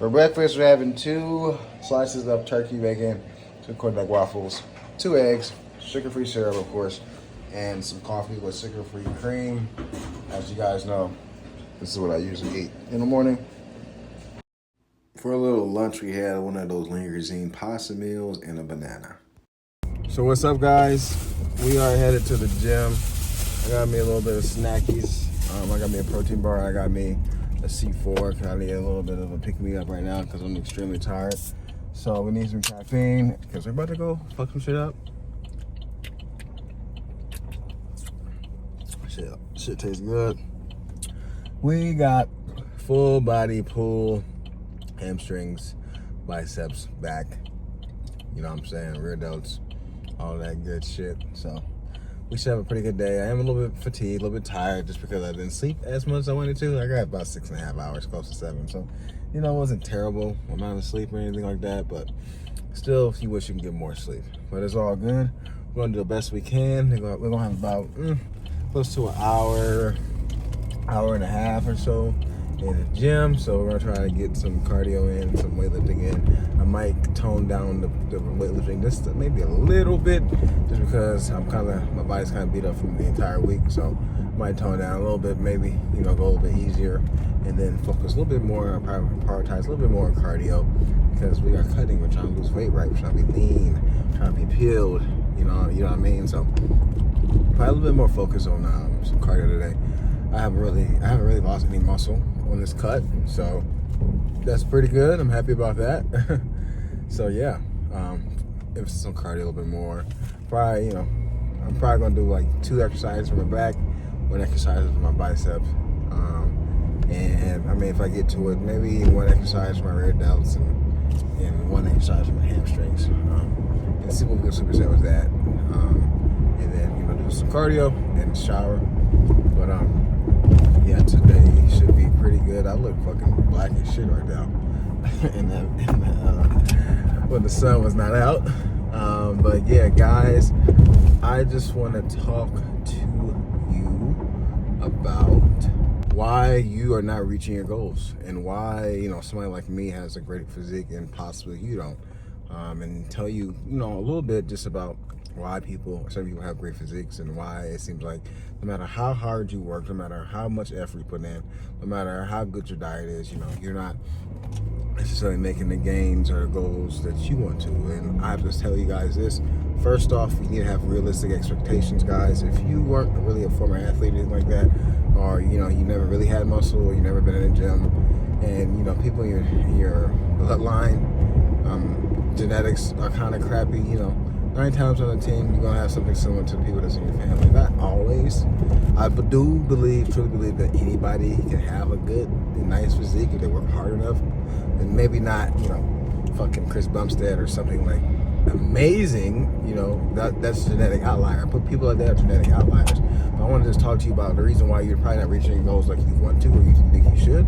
For breakfast, we're having 2 slices of turkey bacon, 2 corned waffles, 2 eggs, sugar-free syrup, of course, and some coffee with sugar-free cream. As you guys know, this is what I usually eat in the morning. For a little lunch, we had one of those lean cuisine pasta meals and a banana. So what's up, guys? We are headed to the gym. I got me a little bit of snackies. I got me a protein bar. I got me a C4 because I need a little bit of a pick-me-up right now because I'm extremely tired. So we need some caffeine because we're about to go fuck some shit up. Shit tastes good. We got full body pull, hamstrings, biceps, back. You know what I'm saying? Rear delts, all that good shit. So we should have a pretty good day. I am a little bit fatigued, a little bit tired just because I didn't sleep as much as I wanted to. I got about 6.5 hours, close to 7. So, you know, it wasn't terrible amount of sleep or anything like that, but still, you wish you can get more sleep. But it's all good. We're gonna do the best we can. We're gonna have about close to an hour and a half or so in the gym. So we're gonna try to get some cardio in, some weightlifting in. I might tone down the weightlifting just maybe a little bit, just because my body's kind of beat up from the entire week. So I might tone down a little bit, maybe, you know, go a little bit easier, and then focus a little bit more on prioritize a little bit more on cardio, because we are cutting. We're trying to lose weight, right? We're trying to be lean, trying to be peeled. You know what I mean? So probably a little bit more focus on some cardio today. I haven't really lost any muscle on this cut, so that's pretty good. I'm happy about that. So yeah, if some cardio a little bit more, probably, you know, I'm probably gonna do like 2 exercises for my back, 1 exercise for my biceps, and I mean, if I get to it, maybe 1 exercise for my rear delts and 1 exercise for my hamstrings, and see what we can superset with that, and then, you know, do some cardio and shower. But yeah, today should be pretty good. I look fucking black as shit right now, when the sun was not out. But yeah, guys, I just want to talk to you about why you are not reaching your goals, and why, you know, somebody like me has a great physique and possibly you don't, and tell you, you know, a little bit just about why some people have great physiques, and why it seems like no matter how hard you work, no matter how much effort you put in, no matter how good your diet is, you know, you're not necessarily making the gains or the goals that you want to. And I have to tell you guys this. First off, you need to have realistic expectations, guys. If you weren't really a former athlete or anything like that, or, you know, you never really had muscle, or you never been in a gym, and, you know, people in your bloodline, genetics are kind of crappy, you know, 9 times out of 10, you're gonna have something similar to the people that's in your family. Not always. I truly believe that anybody can have a good and nice physique if they work hard enough. And maybe not, you know, fucking Chris Bumstead or something like amazing, you know, that's genetic outlier. But people like that are genetic outliers. But I want to just talk to you about the reason why you're probably not reaching your goals like you want to, or you think you should.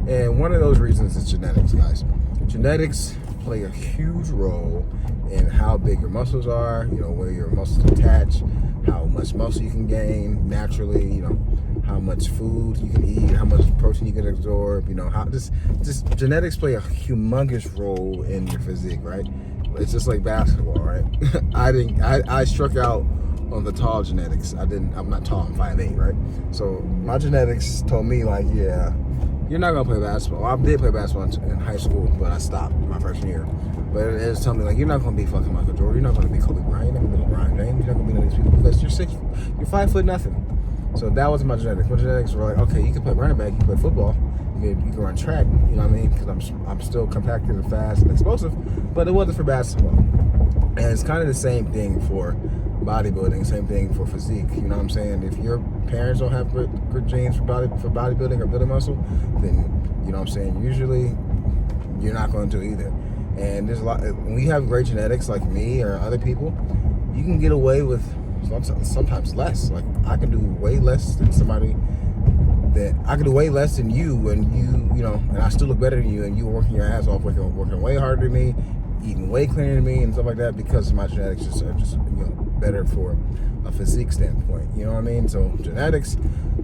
And one of those reasons is genetics, guys. Genetics play a huge role in how big your muscles are, you know, where your muscles attach, how much muscle you can gain naturally, you know, how much food you can eat, how much protein you can absorb, you know, how just genetics play a humongous role in your physique, right? It's just like basketball, right? I struck out on the tall genetics. I'm not tall, I'm 5'8", right? So my genetics told me, like, yeah, you're not gonna play basketball. Well, I did play basketball in high school, but I stopped my freshman year. But it was something like, you're not gonna be fucking Michael Jordan. You're not gonna be Kobe Bryant. You're not gonna be LeBron James. You're not gonna be none of these people because you're 5 foot nothing. So that was my genetics. My genetics were like, okay, you can play running back, you can play football, you can run track. You know what I mean? Because I'm still compacted and fast and explosive. But it wasn't for basketball. And it's kind of the same thing for bodybuilding, same thing for physique. You know what I'm saying? If your parents don't have good genes for bodybuilding or building muscle, then, you know what I'm saying, usually you're not going to either. And there's a lot, when you have great genetics like me or other people, you can get away with sometimes less. Like, I can do way less than somebody I can do way less than you, and you know, and I still look better than you, and you were working your ass off, working way harder than me, eating way cleaner than me, and stuff like that, because my genetics are just, you know, better for a physique standpoint. You know what I mean? So genetics.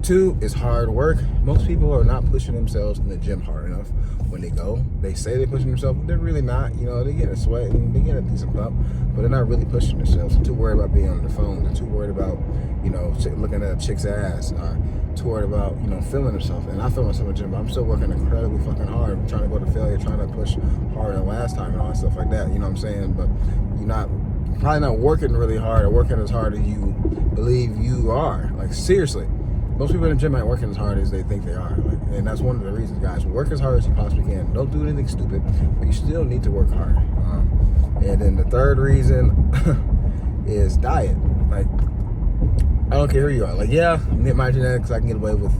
2 is hard work. Most people are not pushing themselves in the gym hard enough. when they go. They say they're pushing themselves, but they're really not. You know, they get a sweat and they get a decent pump, but they're not really pushing themselves. They're too worried about being on their phone. They're too worried about, you know, looking at a chick's ass, or too worried about, you know, filming themselves. And I film myself in the gym, but I'm still working incredibly fucking hard, trying to go to failure, trying to push harder than last time and all that stuff like that. You know what I'm saying? But you're probably not working really hard or working as hard as you believe you are. Like, seriously. Most people in the gym ain't working as hard as they think they are. Like, and that's one of the reasons, guys. Work as hard as you possibly can. Don't do anything stupid, but you still need to work hard. And then the third reason is diet. Like, I don't care who you are. Like, yeah, my genetics, I can get away with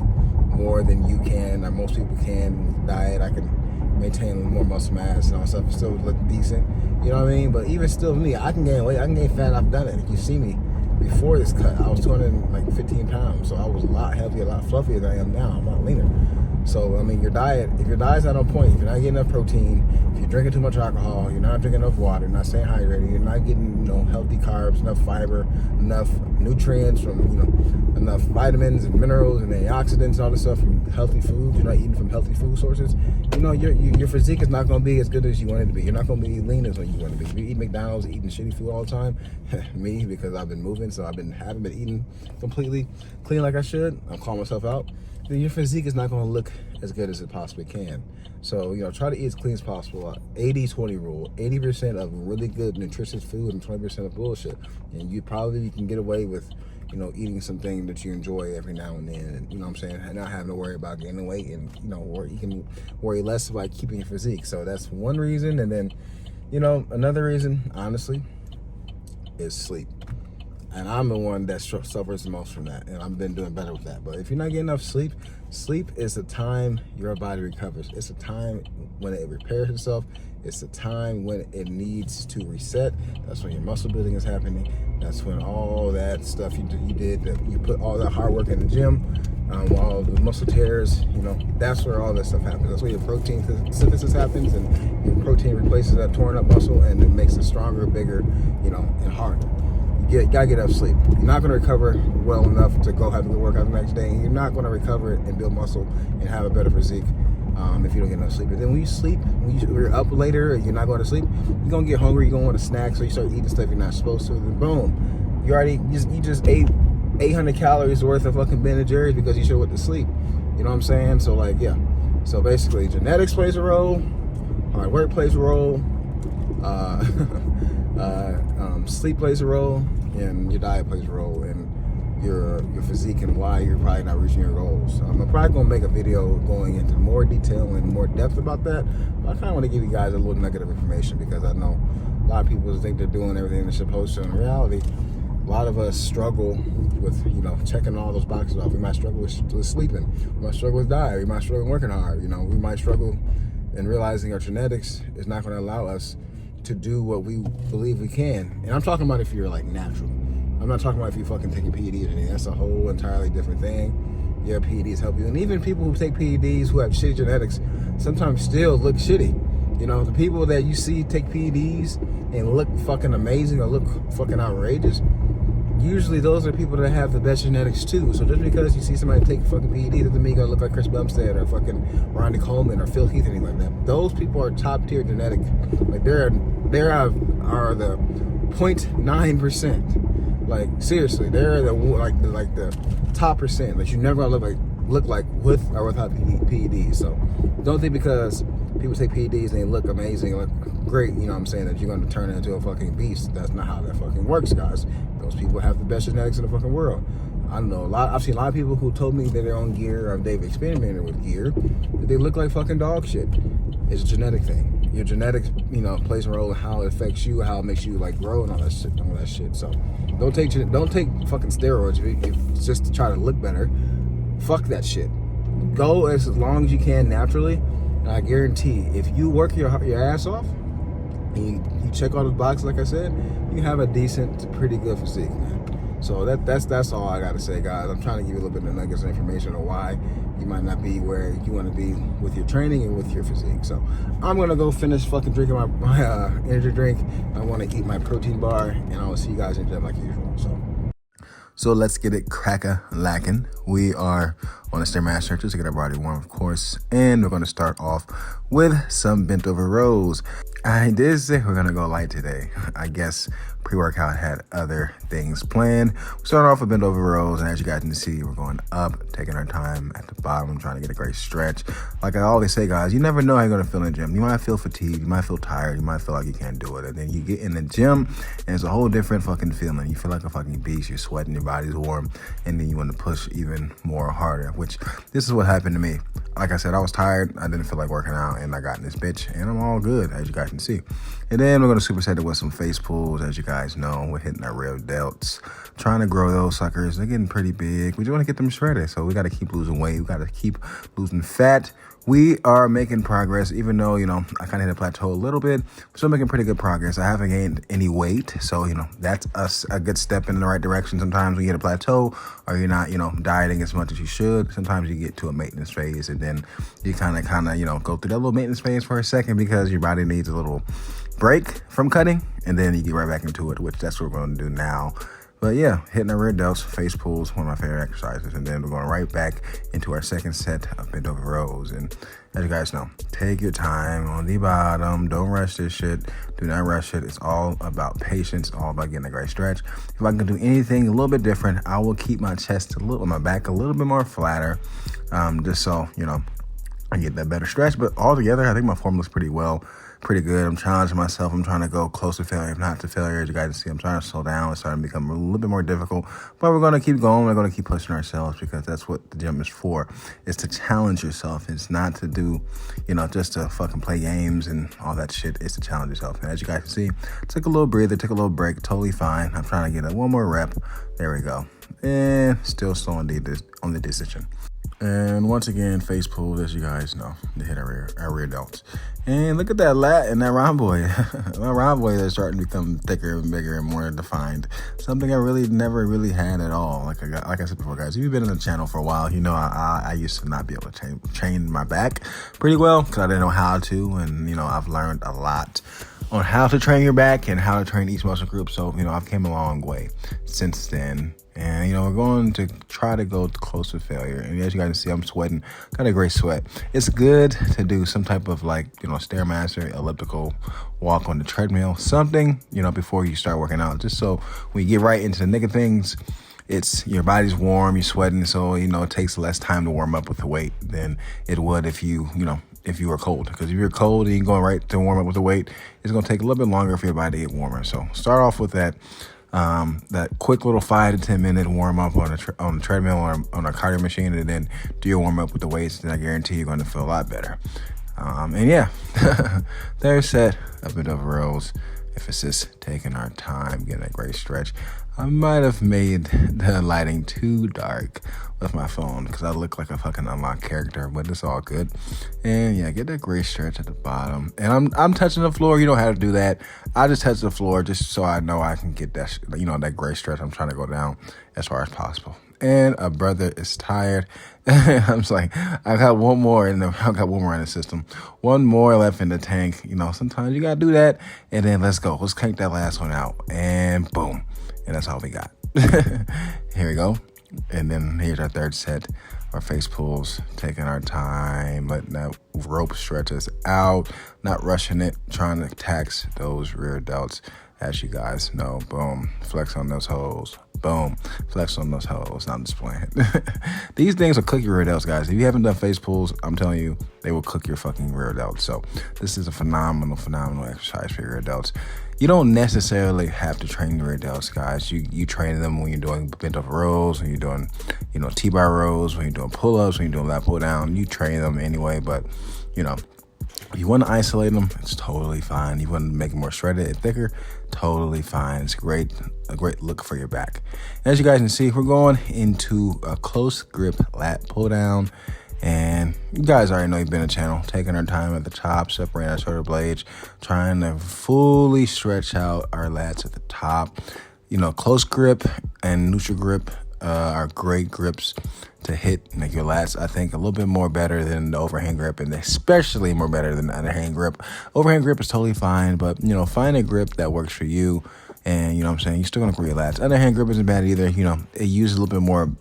more than you can, or most people can with diet. I can maintain more muscle mass and all that stuff, and still look decent. You know what I mean? But even still, me, I can gain weight. I can gain fat. I've done it. If you see me before this cut, I was 215 pounds, so I was a lot heavier, a lot fluffier than I am now. I'm a lot leaner. So, I mean, your diet, if your diet's not on point, if you're not getting enough protein, if you're drinking too much alcohol, you're not drinking enough water, you're not staying hydrated, you're not getting, you know, healthy carbs, enough fiber, enough nutrients from, you know, enough vitamins and minerals and antioxidants and all this stuff from healthy foods, you're not eating from healthy food sources, you know, your physique is not going to be as good as you want it to be. You're not going to be lean as you want to be. If you eat McDonald's, eating shitty food all the time, me, because I've been moving, so haven't been eating completely clean like I should, I'm calling myself out, then your physique is not going to look as good as it possibly can. So, you know, try to eat as clean as possible. 80-20 rule. 80% of really good nutritious food and 20% of bullshit. And you can get away with, you know, eating something that you enjoy every now and then. And, you know what I'm saying? And not having to worry about gaining weight, and, you know, or you can worry less about keeping your physique. So that's one reason. And then, you know, another reason, honestly, is sleep. And I'm the one that suffers the most from that, and I've been doing better with that. But if you're not getting enough sleep, sleep is the time your body recovers. It's the time when it repairs itself. It's the time when it needs to reset. That's when your muscle building is happening. That's when all that stuff you did, that you put all that hard work in the gym, all the muscle tears, you know, that's where all that stuff happens. That's where your protein synthesis happens, and your protein replaces that torn up muscle, and it makes it stronger, bigger, you know, and harder. You gotta get enough sleep. You're not gonna recover well enough to go have a good workout the next day. You're not gonna recover and build muscle and have a better physique if you don't get enough sleep. But then when you sleep, when you're up later, you're not going to sleep, you're gonna get hungry. You're gonna want a snack, so you start eating stuff you're not supposed to. Then boom, you just ate 800 calories worth of fucking Ben and Jerry's because you should have went to sleep. You know what I'm saying? So like, yeah. So basically, genetics plays a role, hard work plays a role. Sleep plays a role, and your diet plays a role, and your physique, and why you're probably not reaching your goals. I'm probably going to make a video going into more detail and more depth about that, but I kind of want to give you guys a little nugget of information, because I know a lot of people think they're doing everything they're supposed to. In reality, a lot of us struggle with, you know, checking all those boxes off. We might struggle with sleeping. We might struggle with diet. We might struggle with working hard. You know, we might struggle in realizing our genetics is not going to allow us to do what we believe we can. And I'm talking about if you're like natural. I'm not talking about if you fucking taking PEDs or anything. That's a whole entirely different thing. Yeah, PEDs help you. And even people who take PEDs who have shitty genetics sometimes still look shitty. You know, the people that you see take PEDs and look fucking amazing or look fucking outrageous, usually those are people that have the best genetics too. So just because you see somebody take fucking PED doesn't mean you're gonna look like Chris Bumstead or fucking Ronnie Coleman or Phil Heath or anything like that. Those people are top tier genetic. Like they are the 0.9%. Like seriously, they're the top percent that you never gonna look like with or without PEDs. So don't think because people take PEDs and they look amazing, look great, you know what I'm saying, that you're gonna turn into a fucking beast. That's not how that fucking works, guys. Those people have the best genetics in the fucking world. I know I've seen a lot of people who told me that they're on gear or they've experimented with gear, that they look like fucking dog shit. It's a genetic thing. Your genetics, you know, plays a role in how it affects you, how it makes you like grow and all that shit. So don't take fucking steroids if just to try to look better. Fuck that shit. Go as long as you can naturally, and I guarantee if you work your ass off and you check all those boxes like I said, you have a decent to pretty good physique, man. So that's all I gotta say, guys. I'm trying to give you a little bit of nuggets of information on why you might not be where you want to be with your training and with your physique. So I'm gonna go finish fucking drinking my energy drink. I want to eat my protein bar, and I will see you guys in the gym like usual. So let's get it crack-a-lacking. We are on a Stairmaster just to get our body warm, of course. And we're going to start off with some bent over rows. I did say we're going to go light today. I guess pre-workout had other things planned. We started off with bent over rows, and as you guys can see, we're going up, taking our time at the bottom, trying to get a great stretch. Like I always say, guys, you never know how you're going to feel in the gym. You might feel fatigued, you might feel tired, you might feel like you can't do it. And then you get in the gym, and it's a whole different fucking feeling. You feel like a fucking beast. You're sweating, your body's warm, and then you want to push even more harder, which this is what happened to me. Like I said, I was tired. I didn't feel like working out, and I got in this bitch, and I'm all good, as you guys can see. And then we're going to superset it with some face pulls. As you guys know, we're hitting our rear delts, trying to grow those suckers. They're getting pretty big. We just want to get them shredded, so we got to keep losing weight. We got to keep losing fat. We are making progress, even though, I kind of hit a plateau a little bit. We're still making pretty good progress. I haven't gained any weight, so, that's a good step in the right direction. Sometimes when you hit a plateau or you're not, dieting as much as you should, sometimes you get to a maintenance phase, and then you kind of, go through that little maintenance phase for a second because your body needs a little break from cutting, and then you get right back into it, which that's what we're going to do now. But yeah, hitting our rear delts, face pulls, one of my favorite exercises. And then we're going right back into our second set of bent over rows. And as you guys know, take your time on the bottom. Don't rush this shit. Do not rush it. It's all about patience, all about getting a great stretch. If I can do anything a little bit different, I will keep my chest my back a little bit more flatter, just so, I get that better stretch. But altogether, I think my form looks pretty good. I'm challenging myself. I'm trying to go close to failure, if not to failure. As you guys see, I'm trying to slow down. It's starting to become a little bit more difficult, but we're going to keep going. We're going to keep pushing ourselves because that's what the gym is for. It's to challenge yourself. It's not to do, just to fucking play games and all that shit. It's to challenge yourself. And as you guys can see, took a little breather, took a little break. Totally fine. I'm trying to get one more rep. There we go. And still slow on the decision. And once again, face pulls, as you guys know, to hit our rear delts. And look at that lat and that rhomboid. My rhomboid is starting to become thicker and bigger and more defined. Something I really never really had at all. Like I said before, guys, if you've been on the channel for a while, I used to not be able to train my back pretty well because I didn't know how to. And, I've learned a lot on how to train your back and how to train each muscle group. So, I've came a long way since then. And, we're going to try to go close to failure. And as you guys can see, I'm sweating. Got a great sweat. It's good to do some type of Stairmaster, elliptical walk on the treadmill, something, before you start working out. Just so when you get right into the nick of things, it's your body's warm, you're sweating. So, it takes less time to warm up with the weight than it would if you were cold. Because if you're cold and you're going right to warm up with the weight, it's going to take a little bit longer for your body to get warmer. So start off with that quick little 5 to 10 minute warm up on the treadmill or on a cardio machine, and then do your warm up with the weights. Then I guarantee you're going to feel a lot better. And yeah, there's set of bent over rows. If it's just taking our time, getting a great stretch. I might have made the lighting too dark with my phone because I look like a fucking unlocked character, but it's all good. And yeah, get that great stretch at the bottom. And I'm touching the floor. You don't have to do that. I just touch the floor just so I know I can get that, that great stretch. I'm trying to go down as far as possible. And a brother is tired. I'm just like, I got one more in the system. One more left in the tank. Sometimes you gotta do that. And then let's go. Let's crank that last one out. And boom. And that's all we got. Here we go. And then here's our third set. Our face pulls, taking our time, letting that rope stretch us out, not rushing it, trying to tax those rear delts. As you guys know, boom, flex on those holes. Boom, flex on those holes. Not just playing. These things will cook your rear delts, guys. If you haven't done face pulls, I'm telling you, they will cook your fucking rear delts. So this is a phenomenal exercise for your rear delts. You don't necessarily have to train your rear delts, guys. You train them when you're doing bent over rows, when you're doing, T-bar rows, when you're doing pull-ups, when you're doing lat pull down. You train them anyway, but, if you want to isolate them, it's totally fine. You want to make them more shredded and thicker, totally fine. It's a great look for your back. As you guys can see, we're going into a close grip lat pull down. And you guys already know you've been on the channel, taking our time at the top, separating our shoulder blades, trying to fully stretch out our lats at the top. Close grip and neutral grip are great grips to hit your lats. I think a little bit more better than the overhand grip, and especially more better than the underhand grip. Overhand grip is totally fine, but find a grip that works for you. And, you know what I'm saying, you're still going to grow your lats. Underhand grip isn't bad either. You know, it uses a little bit more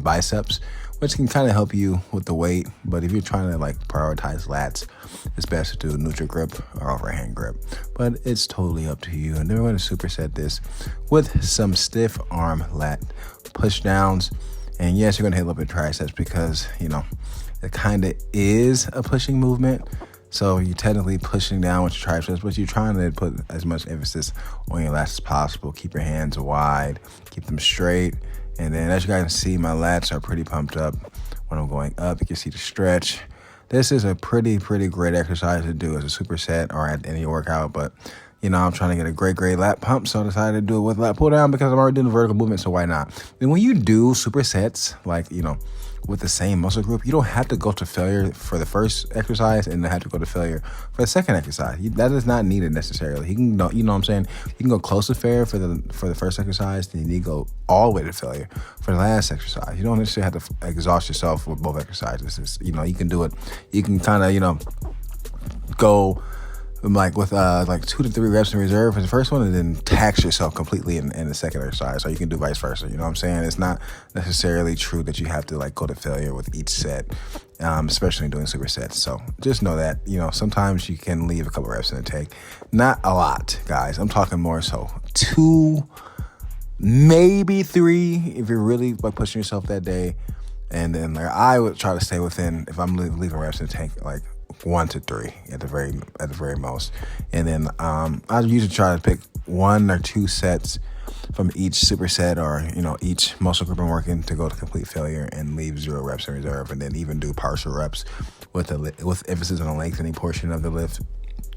biceps, which can kind of help you with the weight. But if you're trying to like prioritize lats, it's best to do neutral grip or overhand grip. But it's totally up to you. And then we're going to superset this with some stiff arm lat push downs. And yes, you're going to hit a little bit of triceps because, you know, it kind of is a pushing movement. So you're technically pushing down with your triceps, but you're trying to put as much emphasis on your lats as possible. Keep your hands wide, keep them straight. And then as you guys can see, my lats are pretty pumped up when I'm going up. You can see the stretch. This is a pretty great exercise to do as a superset or at any workout. But, you know, I'm trying to get a great lat pump. So I decided to do it with lat pull down because I'm already doing the vertical movement. So why not? Then when you do supersets, like, you know, with the same muscle group, you don't have to go to failure for the first exercise and then have to go to failure for the second exercise. That is not needed necessarily. You can go, you know what I'm saying? You can go close to failure for the first exercise, then you need to go all the way to failure for the last exercise. You don't necessarily have to exhaust yourself with both exercises. You know, you can do it. You can kind of, you know, go like with like 2 to 3 reps in reserve for the first one and then tax yourself completely in the second exercise. So you can do vice versa. You know what I'm saying? It's not necessarily true that you have to like go to failure with each set, especially doing supersets. So just know that, you know, sometimes you can leave a couple reps in the tank. Not a lot, guys. I'm talking more so 2, maybe 3 if you're really like pushing yourself that day. And then like I would try to stay within, if I'm leaving reps in the tank, like 1 to 3 at the very most. And then I usually try to pick 1 or 2 sets from each superset or, you know, each muscle group I'm working to go to complete failure and leave 0 reps in reserve, and then even do partial reps with emphasis on the lengthening portion of the lift,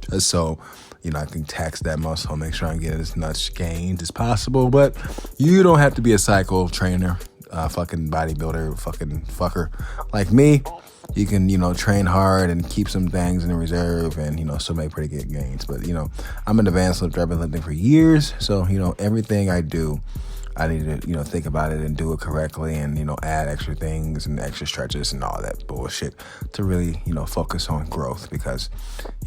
just so, you know, I can tax that muscle, make sure I get as much gains as possible. But you don't have to be a psycho trainer, fucking bodybuilder, fucking fucker like me. You can, you know, train hard and keep some things in reserve and, you know, still make pretty good gains. But, you know, I'm an advanced lifter. I've been lifting for years. So, you know, everything I do, I need to, you know, think about it and do it correctly and, you know, add extra things and extra stretches and all that bullshit to really, you know, focus on growth because,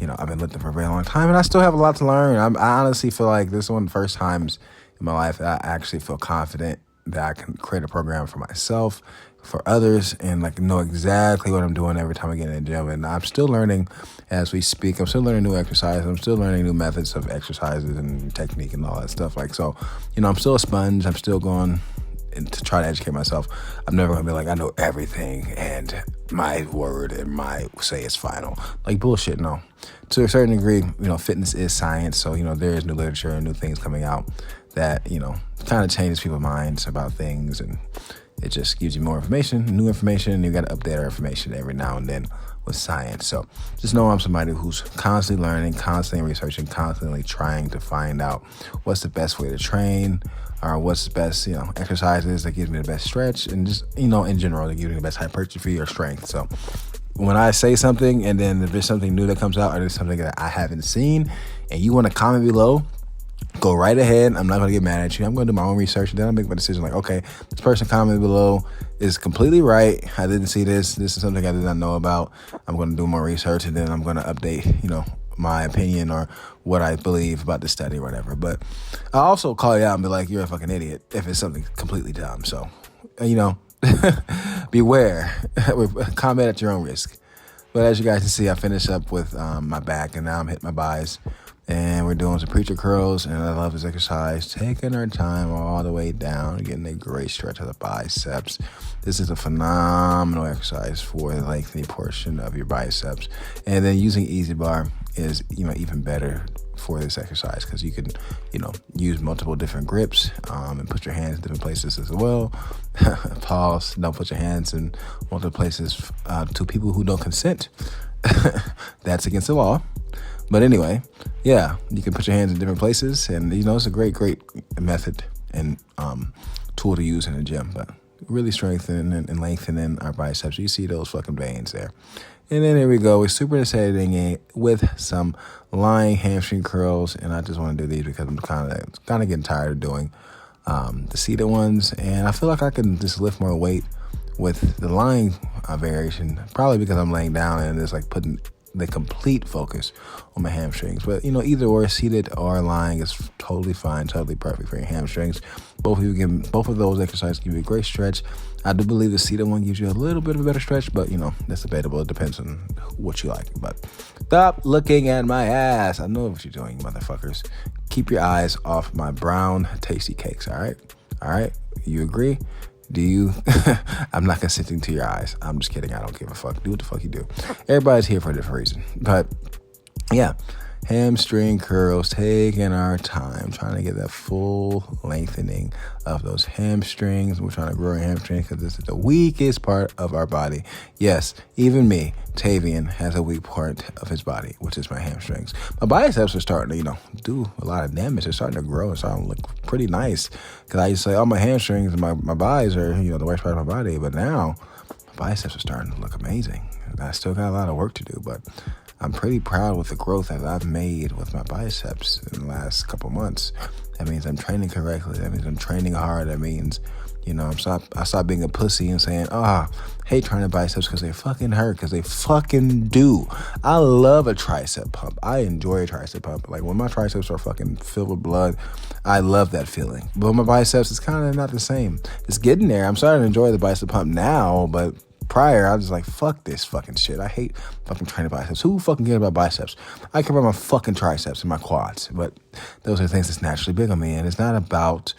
you know, I've been lifting for a very long time and I still have a lot to learn. I honestly feel like this is one of the first times in my life that I actually feel confident that I can create a program for myself, for others, and like know exactly what I'm doing every time I get in the gym. And I'm still learning as we speak. I'm still learning new exercises. I'm still learning new methods of exercises and technique and all that stuff. Like, so, you know, I'm still a sponge. I'm still going to try to educate myself. I'm never going to be like, I know everything and my word and my say is final. Like, bullshit, no. To a certain degree, you know, fitness is science. So, you know, there is new literature and new things coming out that, you know, kind of changes people's minds about things, and it just gives you more information, new information, and you got to update our information every now and then with science. So just know I'm somebody who's constantly learning, constantly researching, constantly trying to find out what's the best way to train, or what's the best, you know, exercises that gives me the best stretch, and just, you know, in general, that gives me the best hypertrophy or strength. So when I say something and then if there's something new that comes out or there's something that I haven't seen and you want to comment below, go right ahead. I'm not going to get mad at you. I'm going to do my own research and then I'll make my decision like, okay, this person commented below is completely right. I didn't see this. This is something I did not know about. I'm going to do more research and then I'm going to update, you know, my opinion or what I believe about the study or whatever. But I'll also call you out and be like, you're a fucking idiot if it's something completely dumb. So, you know, beware. Comment at your own risk. But as you guys can see, I finished up with my back and now I'm hitting my buys. And we're doing some preacher curls, and I love this exercise. Taking our time all the way down, getting a great stretch of the biceps. This is a phenomenal exercise for the lengthening portion of your biceps. And then using Easy Bar is, you know, even better for this exercise because you can, you know, use multiple different grips and put your hands in different places as well. Pause. Don't put your hands in multiple places to people who don't consent. That's against the law. But anyway, yeah, you can put your hands in different places, and you know it's a great method and tool to use in the gym. But really strengthening and lengthening our biceps. You see those fucking veins there. And then here we go. We're supersetting it with some lying hamstring curls, and I just want to do these because I'm kind of getting tired of doing the seated ones, and I feel like I can just lift more weight with the lying variation. Probably because I'm laying down and it's like putting the complete focus on my hamstrings. But, either or, seated or lying is totally fine, totally perfect for your hamstrings. Both of those exercises give you a great stretch. I do believe the seated one gives you a little bit of a better stretch, but, that's debatable. It depends on what you like. But stop looking at my ass. I know what you're doing, motherfuckers. Keep your eyes off my brown, tasty cakes, all right? All right? You agree? Do you? I'm not consenting to your eyes. I'm just kidding. I don't give a fuck. Do what the fuck you do. Everybody's here for a different reason. But, yeah. Hamstring curls, taking our time, trying to get that full lengthening of those hamstrings. We're trying to grow our hamstrings because this is the weakest part of our body. Yes, even me, Tavian, has a weak part of his body, which is my hamstrings. My biceps are starting to, do a lot of damage. They're starting to grow and starting to look pretty nice. Because I used to say, my hamstrings and my buys are, the worst part of my body. But now, my biceps are starting to look amazing. I still got a lot of work to do, but I'm pretty proud with the growth that I've made with my biceps in the last couple months. That means I'm training correctly. That means I'm training hard. That means, I stopped being a pussy and saying, hate training biceps because they fucking hurt, because they fucking do. I love a tricep pump. I enjoy a tricep pump. Like when my triceps are fucking filled with blood, I love that feeling. But my biceps is kind of not the same. It's getting there. I'm starting to enjoy the bicep pump now, but prior, I was like, fuck this fucking shit. I hate fucking training biceps. Who fucking cares about biceps? I care about my fucking triceps and my quads. But those are things that's naturally big on me. And it's not about,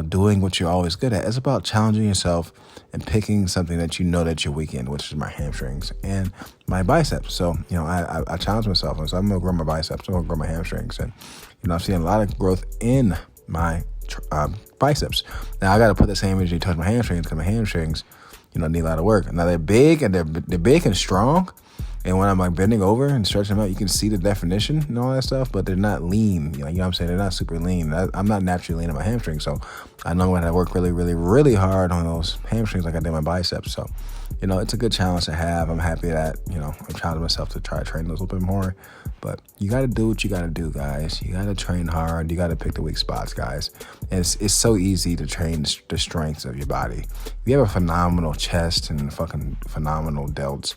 doing what you're always good at. It's about challenging yourself and picking something that that you're weak in, which is my hamstrings and my biceps. So, I challenge myself. And so I'm going to grow my biceps. I'm going to grow my hamstrings. And, I've seen a lot of growth in my biceps. Now, I got to put the same energy towards my hamstrings because my hamstrings, need a lot of work. Now they're big and they're big and strong. And when I'm like bending over and stretching them out, you can see the definition and all that stuff, but they're not lean. You know what I'm saying? They're not super lean. I'm not naturally lean in my hamstrings. So I know when I work really, really, really hard on those hamstrings like I did my biceps. So, it's a good challenge to have. I'm happy that, I'm challenging myself to try to train those a little bit more. But you got to do what you got to do, guys. You got to train hard. You got to pick the weak spots, guys. And it's so easy to train the strengths of your body. If you have a phenomenal chest and fucking phenomenal delts,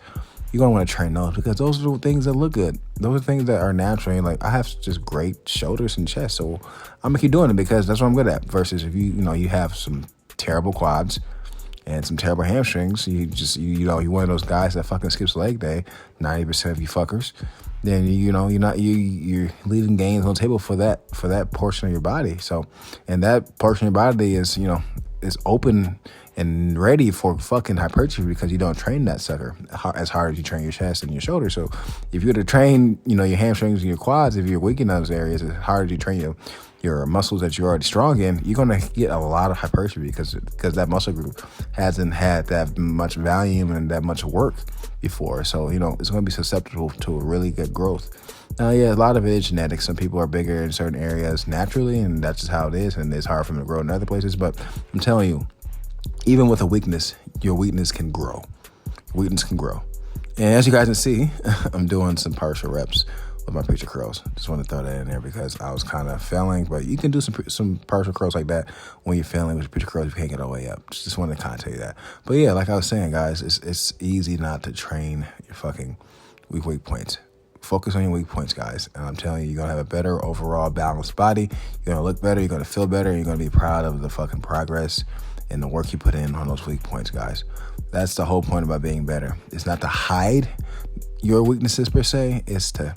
you're going to want to train those because those are the things that look good. Those are things that are natural. Like, I have just great shoulders and chest, so I'm going to keep doing it because that's what I'm good at. Versus if you have some terrible quads and some terrible hamstrings, you're one of those guys that fucking skips leg day, 90% of you fuckers, then you're leaving gains on the table for that portion of your body. So, and that portion of your body is open and ready for fucking hypertrophy because you don't train that sucker as hard as you train your chest and your shoulders. So if you were to train, your hamstrings and your quads, if you're weak in those areas, as hard as you train your muscles that you're already strong in, you're going to get a lot of hypertrophy because that muscle group hasn't had that much volume and that much work before. So, it's going to be susceptible to a really good growth. Now, a lot of it is genetics. Some people are bigger in certain areas naturally, and that's just how it is, and it's hard for them to grow in other places. But I'm telling you, even with a weakness, your weakness can grow. Weakness can grow. And as you guys can see, I'm doing some partial reps with my preacher curls. Just want to throw that in there because I was kind of failing, but you can do some partial curls like that when you're failing with your preacher curls. You can't get all the way up. Just wanted to kind of tell you that. But yeah, like I was saying, guys, it's easy not to train your fucking weak points. Focus on your weak points, guys. And I'm telling you, you're going to have a better overall balanced body. You're going to look better. You're going to feel better. You're going to be proud of the fucking progress and the work you put in on those weak points, guys. That's the whole point about being better. It's not to hide your weaknesses per se. It's to,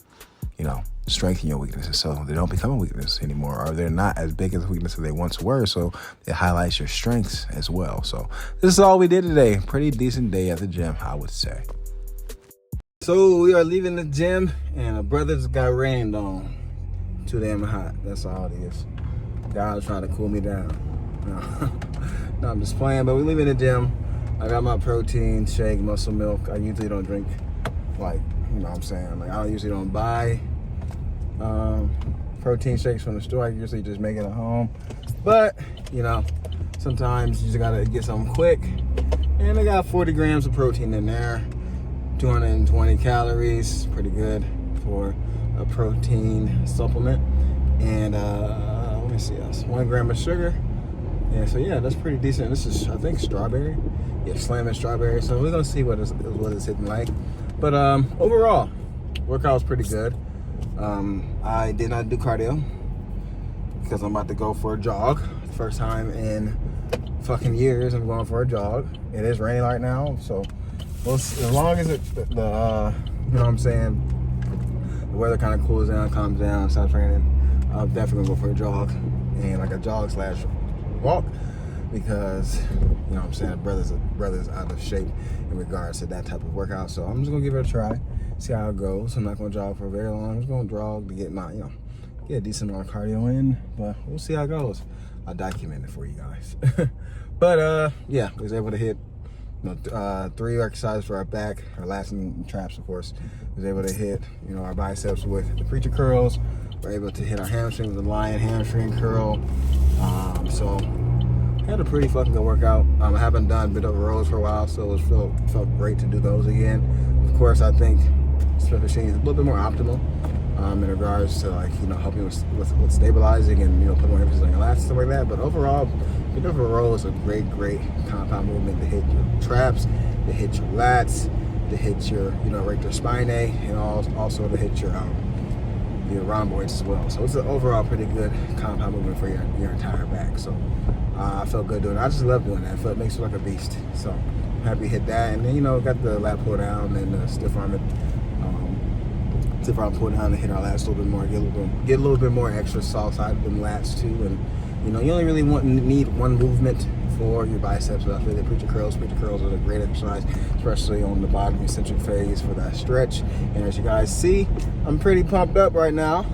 strengthen your weaknesses so they don't become a weakness anymore, or they're not as big as weaknesses they once were. So it highlights your strengths as well. So this is all we did today. Pretty decent day at the gym, I would say. So we are leaving the gym, and a brother just got rained on. Too damn hot. That's all it is. God was trying to cool me down. No, I'm just playing, but we're leaving the gym. I got my protein shake, muscle milk. I usually don't drink, I usually don't buy protein shakes from the store. I usually just make it at home. But, sometimes you just gotta get something quick. And I got 40 grams of protein in there, 220 calories, pretty good for a protein supplement. And let me see, 1 gram of sugar. Yeah, so that's pretty decent. This is, I think, strawberry. Yeah, slamming strawberry. So we're gonna see what it's hitting like. But overall, Workout was pretty good. I did not do cardio because I'm about to go for a jog. First time in fucking years I'm going for a jog. It is raining right now, so as long as you know what I'm saying, the weather kind of cools down, calms down, stops raining, I'll definitely go for a jog, and like a jog slash walk, because you know what I'm saying, brother's out of shape in regards to that type of workout. So I'm just gonna give it a try, see how it goes. I'm not gonna jog for very long. I'm just gonna jog to get my, get a decent amount of cardio in, but we'll see how it goes. I'll document it for you guys. But yeah, I was able to hit 3 exercises for our back, our lats and traps, of course. Was able to hit, our biceps with the preacher curls. We're able to hit our hamstrings with the lion hamstring curl. So had a pretty fucking good workout. I haven't done bit over rows for a while, so it felt great to do those again. Of course, I think Smith machine is a little bit more optimal in regards to helping with stabilizing and putting more emphasis on your lats and stuff like that. But overall, bit over row is a great compound movement to hit your traps, to hit your lats, to hit your rector spinae, and also to hit your rhomboids as well. So it's an overall pretty good compound movement for your entire back. So I felt good doing it. I just love doing that. It makes you like a beast. So I'm happy to hit that. And then got the lat pull down and the stiff arm pull down and hit our lats a little bit more. Get a little bit more extra soft side of them lats too. And you only really need one movement for your biceps. But I feel the preacher curls are a great exercise, especially on the bottom eccentric phase for that stretch. And as you guys see, I'm pretty pumped up right now.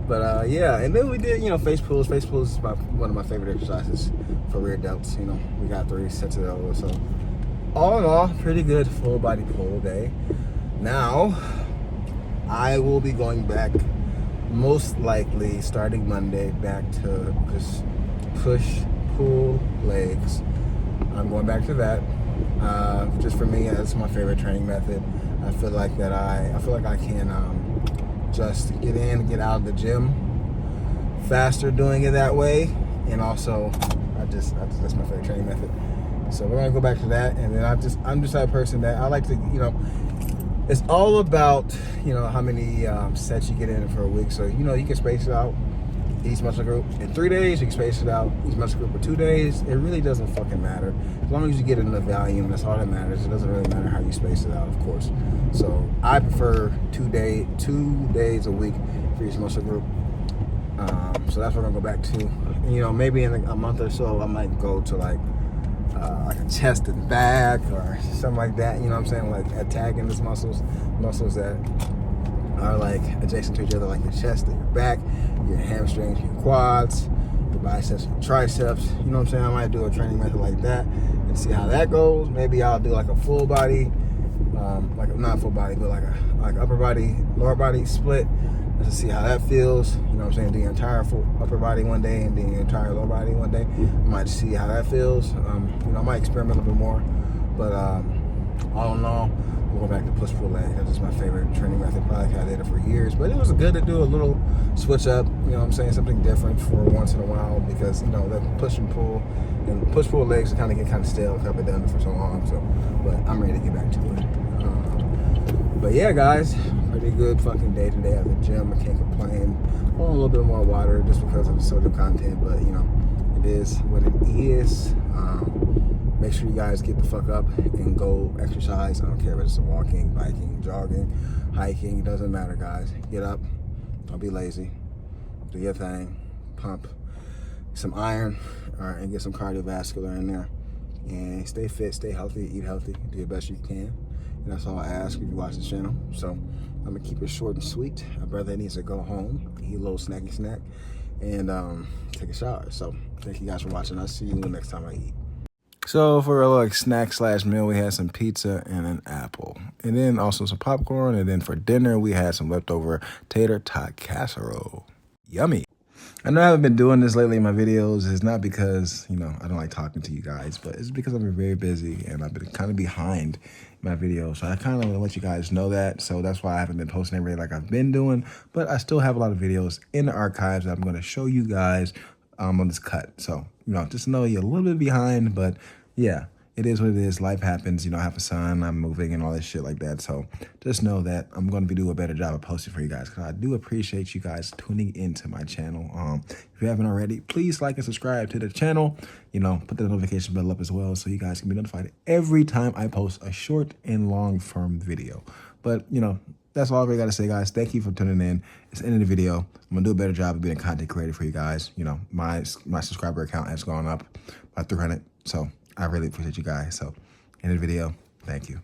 But yeah, and then we did face pulls. Face pulls is one of my favorite exercises for rear delts. We got 3 sets of those. So all in all, pretty good full body pull day. Now I will be going back, most likely starting Monday, back to just push pull legs. I'm going back to that. Just for me, that's my favorite training method. I feel like I can just get in and get out of the gym faster doing it that way. And also, that's my favorite training method. So we're gonna go back to that. And then I'm just that person that I like to, it's all about, how many sets you get in for a week. So, you can space it out each muscle group in 3 days. You can space it out each muscle group for 2 days. It really doesn't fucking matter. As long as you get enough volume, that's all that matters. It doesn't really matter how you space it out, of course. So I prefer 2 days a week for each muscle group. So that's what I'm gonna go back to. Maybe in a month or so, I might go to like a chest and back or something like that. You know what I'm saying? Like attacking these muscles that are like adjacent to each other, like your chest and your back, your hamstrings, your quads, your biceps, your triceps. You know what I'm saying? I might do a training method like that and see how that goes. Maybe I'll do like a full body, like not full body, but like upper body, lower body split, just to see how that feels. You know what I'm saying? The entire full upper body one day and the entire lower body one day. I might see how that feels. I might experiment a little bit more, but all in all, we'll go back to push pull leg. That's just my favorite training method. Probably I did it for years, but it was good to do a little switch up. You know what I'm saying? Something different for once in a while, because that push and pull and push pull legs kind of get kind of stale because I've been doing it for so long. So, but I'm ready to get back to it. But yeah, guys, pretty good fucking day today at the gym. I can't complain. A little bit more water just because of the sodium content, but it is what it is. Make sure you guys get the fuck up and go exercise. I don't care if it's walking, biking, jogging, hiking. It doesn't matter, guys. Get up. Don't be lazy. Do your thing. Pump some iron, and get some cardiovascular in there. And stay fit, stay healthy, eat healthy, do your best you can. And that's all I ask if you watch the channel. So I'm gonna keep it short and sweet. My brother needs to go home, eat a little snacky snack, and take a shower. So thank you guys for watching. I'll see you the next time I eat. So for a little snack slash meal, we had some pizza and an apple, and then also some popcorn. And then for dinner, we had some leftover tater tot casserole. Yummy. I know I haven't been doing this lately in my videos. It's not because, I don't like talking to you guys, but it's because I've been very busy and I've been kind of behind my videos. So I kind of want to let you guys know that. So that's why I haven't been posting every day like I've been doing, but I still have a lot of videos in the archives that I'm going to show you guys on this cut. So, just know you're a little bit behind, but yeah, it is what it is. Life happens. You know, I have a son, I'm moving and all this shit like that. So just know that I'm going to be doing a better job of posting for you guys, because I do appreciate you guys tuning into my channel. If you haven't already, please like and subscribe to the channel. You know, put the notification bell up as well so you guys can be notified every time I post a short and long form video. But, you know, that's all I really got to say, guys. Thank you for tuning in. It's the end of the video. I'm going to do a better job of being a content creator for you guys. You know, my subscriber account has gone up by 300. So I really appreciate you guys. So, end of the video. Thank you.